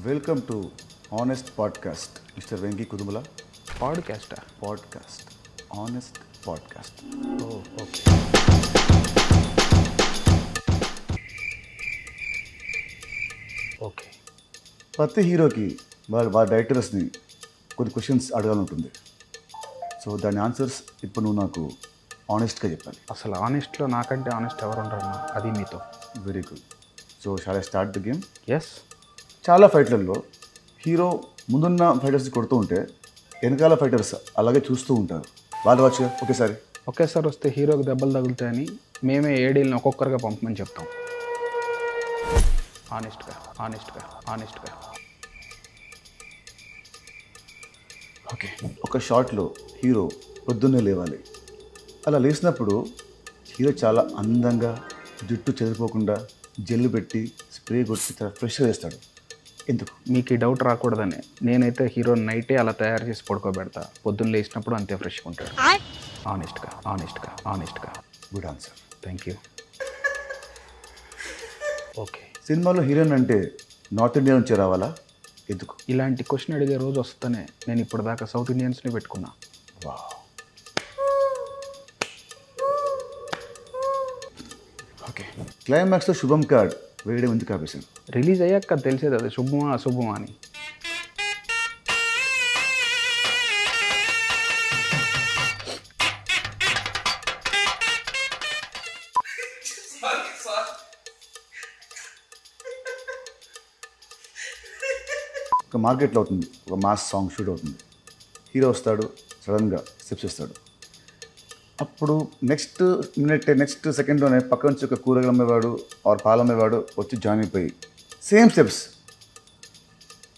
Welcome to honest podcast mister Venky Kudumula. Podcast honest podcast. Okay. Okay. ప్రతి హీరోకి వాళ్ళ డైరెక్టర్స్ని కొన్ని క్వశ్చన్స్ అడగాలంటుంది. సో దాని ఆన్సర్స్ ఇప్పుడు నువ్వు నాకు ఆనెస్ట్గా చెప్పాలి. అసలు ఆనెస్ట్లో నాకంటే ఆనెస్ట్ ఎవరు ఉండరన్నా, అది మీతో. Very good. So shall I start the game? Yes. చాలా ఫైట్లలో హీరో ముందున్న ఫైటర్స్ కొడుతూ ఉంటే వెనకాల ఫైటర్స్ అలాగే చూస్తూ ఉంటారు. వాళ్ళు వచ్చి ఒకేసారి వస్తే హీరోకి దెబ్బలు తగులుతాయని మేమే ఏడీలను ఒక్కొక్కరిగా పంపమని చెప్తాం. ఆనెస్ట్గా. ఓకే. ఒక షాట్లో హీరో పొద్దున్నే లేవాలి. అలా లేచినప్పుడు హీరో చాలా అందంగా జుట్టు చెదిరిపోకుండా జెల్లు పెట్టి స్ప్రే కొట్టి చాలా ఫ్రెష్గా వేస్తాడు. ఎందుకు? మీకు ఈ డౌట్ రాకూడదని నేనైతే హీరో నైటే అలా తయారు చేసి పడుకోబెడతా. పొద్దున్న లేచినప్పుడు అంతే ఫ్రెష్గా ఉంటాడు. ఆనెస్ట్గా. Good answer. Thank you. Okay. సినిమాలో హీరోయిన్ అంటే నార్త్ ఇండియా నుంచి రావాలా? ఎందుకు? ఇలాంటి క్వశ్చన్ అడిగే రోజు వస్తేనే నేను ఇప్పుడు దాకా సౌత్ ఇండియన్స్ని పెట్టుకున్నా. వా. ఓకే. క్లైమాక్స్లో శుభం కార్డ్ వేయడం ఎందుకు ఆపేశాను? రిలీజ్ అయ్యాక తెలిసేది అది శుభమా అశుభమా అని. ఒక మార్కెట్లో అవుతుంది, ఒక మాస్ సాంగ్ షూట్ అవుతుంది. హీరో వస్తాడు, సడన్గా స్టెప్స్ ఇస్తాడు. అప్పుడు నెక్స్ట్ సెకండ్లోనే పక్క నుంచి ఒక కూరగాయలు అమ్మేవాడు ఆర్ పాలు అమ్మేవాడు వచ్చి జాయిన్ అయిపోయి సేమ్ స్టెప్స్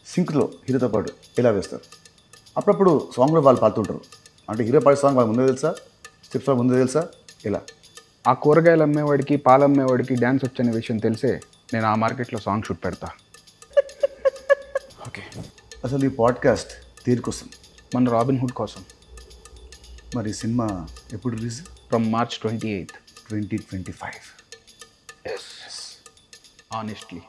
సింక్లో హీరోతో పాటు ఇలా వేస్తారు. అప్పుడప్పుడు సాంగ్లో వాళ్ళు పాడుతుంటారు. అంటే హీరో పాడే సాంగ్ వాళ్ళకి ముందే తెలుసా, స్టెప్స్ వాళ్ళకి ముందే తెలుసా? ఇలా ఆ కూరగాయలు అమ్మేవాడికి పాలు అమ్మేవాడికి డ్యాన్స్ వచ్చనే విషయం తెలిసే నేను ఆ మార్కెట్లో సాంగ్ షూట్ పెడతా. ఓకే. అసలు ఈ పాడ్కాస్ట్ దేనికోసం? మన రాబిన్ హుడ్ కోసం. మరి సినిమా ఎప్పుడు release? From March 28th, 2025. Yes. Honestly.